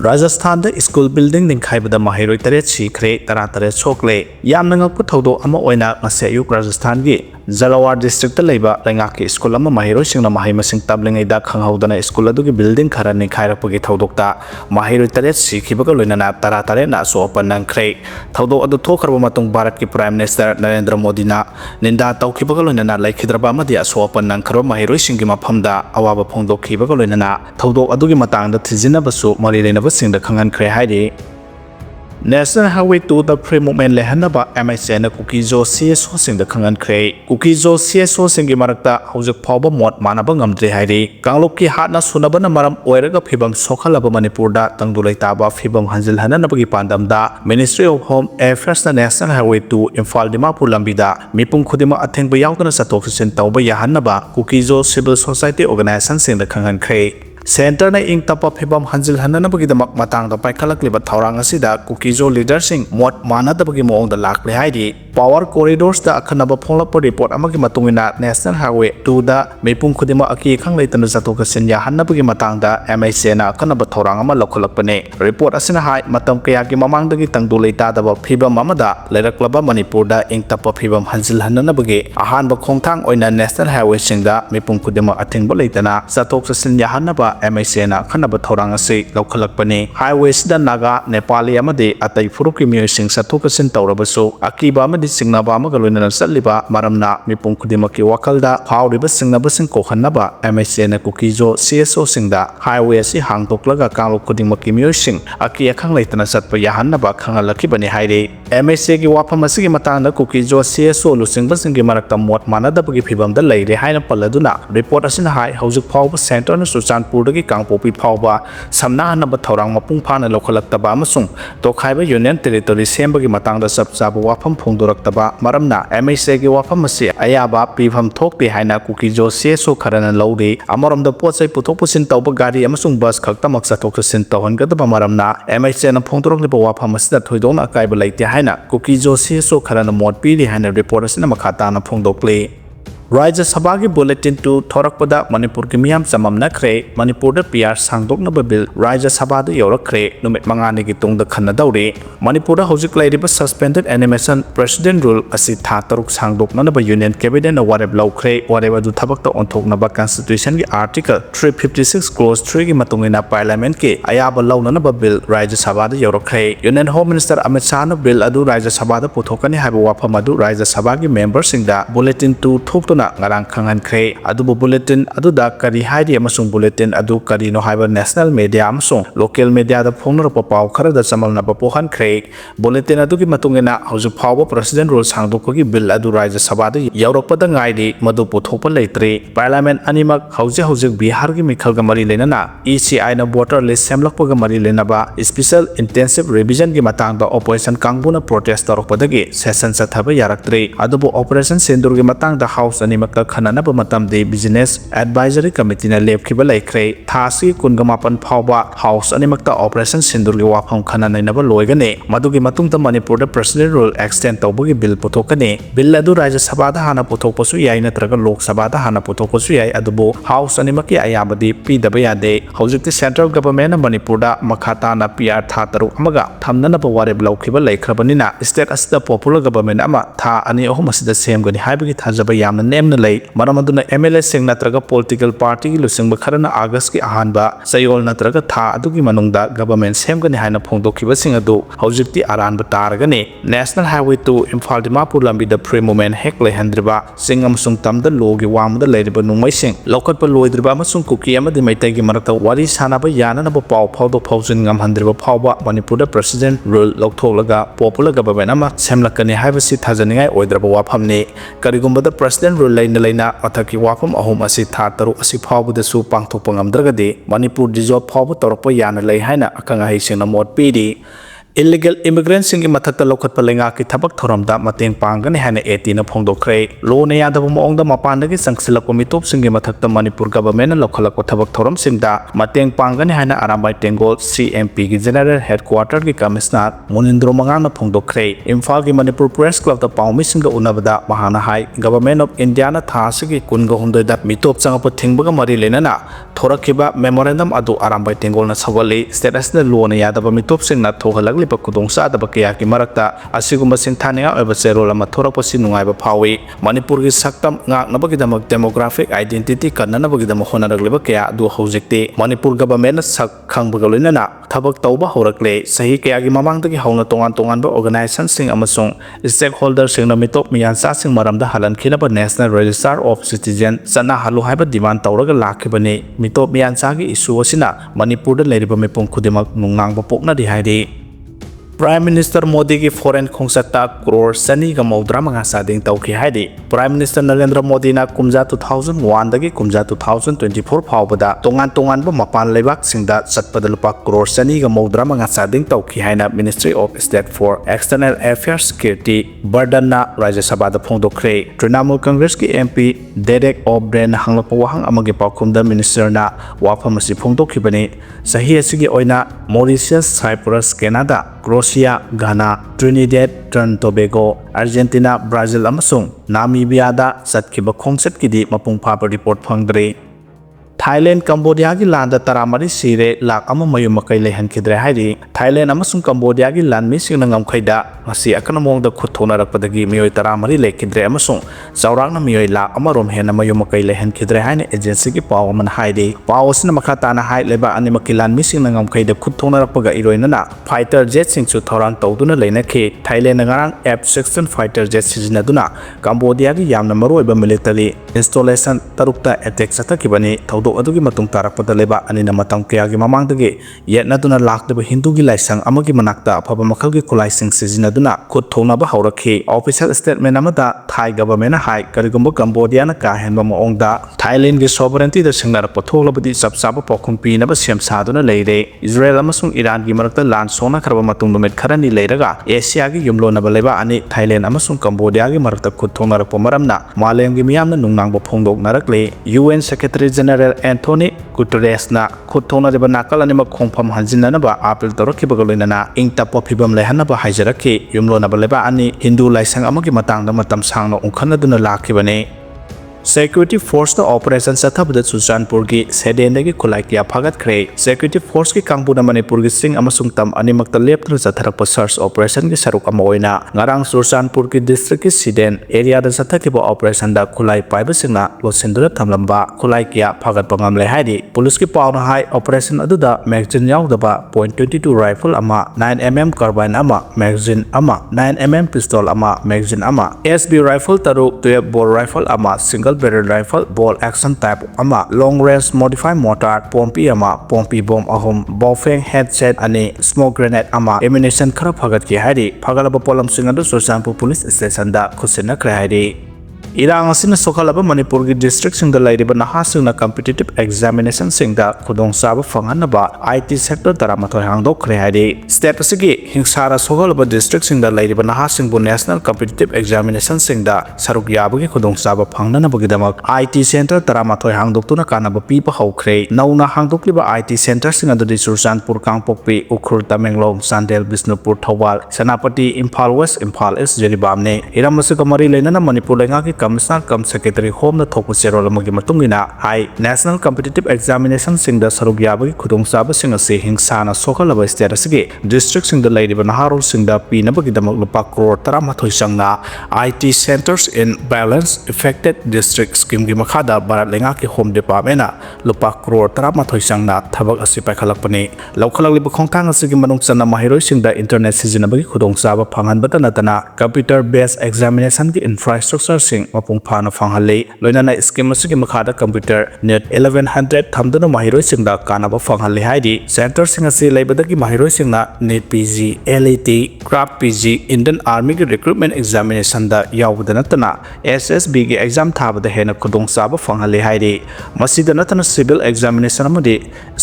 Rajasthan school building निंखाइबदा mahiroi tare chikre tara tare chokle yamna ngakpu thodo ama oina ngase ayuk Rajasthan gi Jalawar district laiba lengaki school ama mahiroi singna mahai masing tablengai da khanghaudana school adu gi building khara nikhairakpagi thodokta mahiroi tare chikhibaga loinana tara tare na so panangkhre thodo adu thokharba matung Bharat ki Prime Minister Narendra Modi na ninda tawkhibaga loinana laikhidraba amadi aso panangkhro mahiroi singi maphamda awaba phongdokhibaga loinana thodo adu gi matangda thijinabasu mari sing the Kangan Kre Haidi National Highway to the Free Movement Lehanaba MSN Kuki Cso CSO sing the Kangan Kre Kuki Cso CSO singi marakta Hojak Pauba Mot Manabang Amdre Haidi Kangloki Hatna Sunabana Maram Oeraga Fibam Sokalaba Manipur da Tangdulai Taba Fibam Hanzil Hananabagi Pandam da Ministry of Home Affairs National Highway to Imphal Dimapur Lambida Mipung Khudima Atheng Bayawtana Satok Sin Tauba Yahanaba Kuki Cso Civil Society Organization sing the Kangan Kre Center na ing tapa phibam hanjil hananabagi damak matangda paikhalakliba thaurang asida Kuki Cso leadersing mot manadabagi moongda lakle haidi power corridors da akhanaba phonglappa report amagi matungina National Highway 2 da mepung khudima aki khangleitana jatoka sinya hanabagi matangda MIC na akhanaba thaurang ama lokholakpane report asina hai matam kayagi mamangdagi tangdulei tadaba phibam amada leraklaba Manipur da ing tapa phibam hanjil hananabagi ahanba khongthang oina National Highway singda mepung khudima athengba leitana jatok sinya hanaba MIC na khanaba thorang ase lokhalakpani highways da naga Nepali amadi atai furuki miyosing sathokasin tawrabasu akiba amadi singnaba amaga loinana satliba maramna mipung khudimaki wakalda phawriba singnaba sing kokhanaba MIC na Kuki Cso CSO singda highway asi hangtoklaga kanglo khudimaki miyosing aki akhang leitana satpa yahannaba khangalakibani haire MIC gi wapham asigi matangda Kuki Cso CSO lusingba singi marakta mot manadabagi phibamda leire haina paladuna report asina hai hojik phawba center na Suchanpur dagi kangpopi phawba samna hanaba thorang mapung phana lokhalaktaba amasung tokhaiba union territory sembagi matangda sapchaba wapham phongdoraktaba maramna MIC gi wapham ase ayaba pibham thokte haina Kuki Cso CSO kharana lowri amoromda pochai puthok pusin tawba gari amasung bus khaktamak sathok sin tawhangadaba maramna MIC na phongdorokliba wapham asida thoidona akaiba leite haina Kuki Cso CSO kharana mot piri haina report asina makhatana phongdokle Rajya Sabha ki bulletin to thorakpada Manipur ki miyam samamna khre Manipur da PR sangdoknaba bill Rajya Sabha da yorakre numit mangani ki tungda khanna dauri Manipur da hojik lairiba suspended animation president rule asi tha taruk sangdoknaba union cabinet na wareb laukhre wareba du thabakta onthoknaba constitution ki article 356 clause 3 ki matungina parliament ki ayaba launanaba bill Rajya Sabha da yorakre union home minister Amit Shah na bill adu Rajya Sabha da puthokani haiba wapham adu Rajya Sabha ki members singda bulletin to thokna ngarang khangan khre adubu bulletin aduda kari haidi amasung bulletin adu kari no haiba national media amasung local media da phongra paw khara da chamalna pohan khre bulletin adu ki matungena hoju phawba president rule sangdok ki bill adu Rajya Sabha da yaurakpada ngaidi madu puthokpa leitre parliament animak hoje Bihar ki mikhal ga mari lenana ECI na voter list semlakpa ga mari lenaba special intensive revision ki matang da operation kangbuna protest torokpadagi session sathaba yaraktre adubu operation sendur ki matang da house Makka khananaba matamde business advisory committee na lepkhiba laikhre thasi kungamapan phawba house animakta operation sindur gi wapham khananainaba loigane madugi matungta Manipur da president rule extend tawbagi bill puthokane bill adu Rajya Sabha da hana puthokpasu yai natraga Lok Sabha da hana puthokpasu yai adubo house animaki ayabadi pidaba yade hojikti central government na Manipur da makhata na PR tha taru amaga thamnanaba wareb laukhiba laikhrabanina state asida popular government ama tha ani ahum asida semgani haibagi thajaba yamna lay maramaduna MLA sing natraga political party ki lusingba kharana August ki ahanba sayol natraga tha adugi manungda government semgani haina phongdokhiba sing adu hojikti aranba taragane National Highway to Imphal Dimapur lambi da free movement hek lehandriba sing amasung tamda logi wamda leiriba nungmai sing lokatpa loidriba amasung Kuki amadi maitai gi marakta wari sanaba yananaba paw phawdo phawjin ngamhandriba phawba Manipur da president rule lokthoklaga popular government ama semlakani haibasi thajaningai oidraba waphamni karigumba da president rule laina athaki wapham ahum asi tha taru asi phawbuda su pangthokpa ngamdragadi Manipur dissolve phawbu torokpa yana lei haina akanga hisingna mot pidi illegal immigrants singi mathakta lokhatpa lengaki thabak thoramda mateng pangani haina AT na phongdokhre lo ne yadaba maongda mapandagi sangsilakpa mitop singi mathakta Manipur government na lokhalakpa thabak thoram singda mateng pangani haina Arambai Tengol CMP gi general headquarter gi commissioner Munindro Mangang na phongdokhre Imphal gi Manipur Press Club da pawmi singa unabada mahana hai government of India na thasigi kunga hundoi da mitop changapa thingbaga mari lenana thorakhiba memorandum adu Arambai Tengol na sawali status na lo ne yadaba mitop singna thohalak Kudongsa da Bakayaki Marakta, Asiguma Sintania over Serola Matoroposi Nungaiba Pawi, Manipur is Saktam Nabakidam demographic identity, Kananabagidam Honor Libakea, do Hosekte, Manipur government Sak Kangbagalina, Tabak Tauba Horakle, Sahi Kayagi Mamangaki Hona Tongan organization sing Amazon, stakeholders in the Mitop Mian Sassing Maramda Halan Kinaba National Register of Citizen, Sana Halu Haba Divan Tauraga Lakibane, Mitop Mian Sagi Isuosina, Manipur the Lady Bamipon Kudimak Nungang Bapokna di Haidi. Prime Minister Modi ki foreign khongsata crore sani ga maudra manga sading tauki haidi Prime Minister Narendra Modi na kumja 2001 dagi kumja 2024 phawbada tongan ba mapan lebak singda satpada lupa crore sani ga maudra manga sading tauki haina Ministry of State for External Affairs Security Burden na Rajya Sabha da phongdokhre Trinamool Congress ki MP Derek O'Brien hanglapa wahang amagi paukhumda minister na wapham asi phongdokhibani sahi asigi oina Mauritius Cyprus Canada Croatia, Ghana, Trinidad, Tobago, Argentina, Brazil amasung Namibia da satkiba khongset kidi mapung phaba report phangdre Thailand, Cambodia gi landa taramari sire lak ama mayum makai lehan khidre haidi Thailand amasung Cambodia gi land mi sing nangam khaida masi akanamong da khuthona rakpadagi miyoi taramari lekhidre amasung saurang na miyoi lak amarom hena mayum makai lehan khidre haine agency gi paw man haidi paw sina makata na hai leba ani makilan mi sing nangam khaida khuthona rakpaga iroina na fighter jet sing chu thorang tawduna leina khe Thailand ngarang F-16 fighter jet sijinaduna Cambodia gi yamna maroiba military installation tarukta attack satakibani adugi matung tarakpada leba ani na matang kaya gi mamang dagi yetna duna lakdeba Hindu gi laisang amagi manakta phaba makhal gi kulai sing sijina duna khut thona ba haurakhi official statement amada Thai government hai karigumba Cambodia na ka henba maongda Thailand gi sovereignty da singnara pathoglabadi sapsaba pokhum pina ba sem saduna leire Israel amasung Iran gi marakta lan sona kharba matung numet kharani leiraga Asia gi yumlona ba leba ani Thailand amasung Cambodia gi marakta khut thona rakpa maramna malem gi miyamna nungnang ba phongdok narakle UN Secretary General Anthony Guterres na khuthona reba nakal anima khongpham hanjinna ba appeal torokibaga loinana ingta popibam lehana ba haijaraki yumlona ba leba ani Hindu laisang amagi matangda matam sangno ungkhana duna lakibane Security Force the Operation Sathabda Susanpur gi Sedendagi Kulaikia Phagatkhre Security Force ki Kangpuna Manipur gi Sing amasung tam animakta leptra satharakpa search operation gi saruk ama oina ngarang Susanpur ki district ki Siden area da sathakiba operation da Kulai paiba singna losendura thamlamba Kulaikia Phagatpa ngamle haidi police ki pawna hai operation aduda magazine yaudaba .22 rifle ama 9mm carbine ama magazine ama 9mm pistol ama magazine ama SB rifle taruk 12 bore rifle ama single barrel rifle ball action type ama long range modified mortar pompi ama pompi bomb ahom bofeng headset ani smoke grenade ama ammunition khara phagat ki haidi phagalaba polam singadu Susanpur police station da khusena khre haidi Irang asina sokalaba Manipur gi district singda lairiba nahasungna competitive examination singda khudong saba phanganaba IT sector taramathoi hangdok khre haidi state asigi hingsara sokalaba district singda lairiba nahasingbu national competitive examination singda saruk yabagi khudong saba phangnana bagidamak IT center taramathoi hangdoktuna kanaba pipa haukhre nauna hangdokliba IT center singa dudi Susanpur Kangpokpi Ukhur Tamenglong Sandel Bisnupur Thawal Senapati Imphal West Imphal East Jeribamne iramasi kamari leinana Manipur lenga ki Commissioner Cum Secretary Home na Thopu Serol amagi matungina hai National Competitive Examination singda saruk yabagi khudong saba singa se hingsana sokalaba state asigi district singda lairiba naharol singda pinabagi damak lupa crore taramathoi sangna IT centers in balance affected district scheme gi makhada Bharat lenga ki Home Department na lupa crore taramathoi sangna thabak asi paikhalakpani lokhalakliba khongthang asigi manung chana mahiroi singda internet sijinabagi khudong saba phanganbata natana computer based examination ki infrastructure sing mapung phana fanghali loinana scheme asigi makhada computer net 1100 thamduna mahiroi singda kanaba fanghali haidi center sing asi leibadagi mahiroi singna net PG LAT craft PG Indian Army gi recruitment examination da yawbada natana SSB gi exam thabada hena khudong saba fanghali haidi masida natana civil examination amadi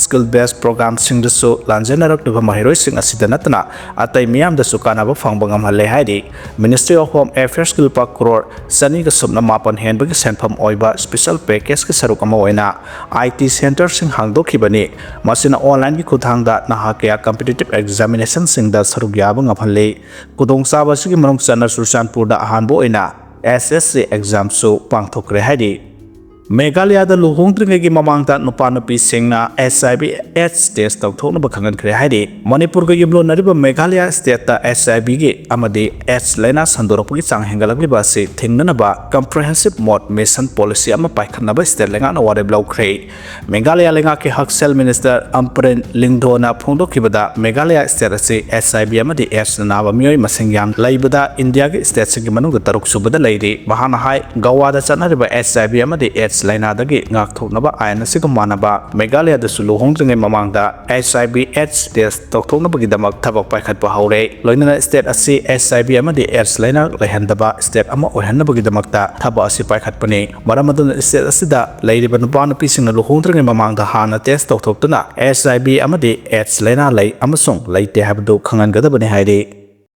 skill based program sing da so lanjanarak duba mahiroi sing asida natana atai miyam da su kanaba fangbangam halle haidi Ministry of Home Affairs ki lupa crore sani ka subna mapan henbagi senpham oiba special package ki saruk ama oina IT center sing hangdokhibani masina online ki khuthangda nahakya competitive examination sing da saruk yaba ngaphalle kudong saba sigi manung chana Surchanpur da ahanbo oina SSC exam so pangthokre haidi Meghalaya da luhongtringai gi mamangta nupa nupi singna SIB H test tawthokna bakhangan khre haidi Manipur ga yimlo nariba Meghalaya state ta SIB gi amadi H laina sandorapgi chang hengalagli ba se thingnana ba comprehensive mode mission policy ama paikhanna ba state lenga na ware blow khre Meghalaya lenga ki haksel minister Ampren Lingdona phongdokhibada Meghalaya state ase SIB amadi H na ba mioi masing yang laibada India gi state sing manung da taruk subada leiri bahana hai Goa da chanariba SIB amadi H laina dagi ngak thoknaba aina sigamanaba Meghalaya da sulu hongtringai mamangda SIB H test tawthoknaba gidamak thabak paikhatpa haure loinana state asi SIB amadi H laina lehandaba state ama oihanaba gidamakta thaba asi paikhatpani maramadun state asida leiriba nupa nupi singna luhongtringai mamangda hana test tawthoktuna SIB amadi H laina lei amasung leite habdu khangan gadabani hairi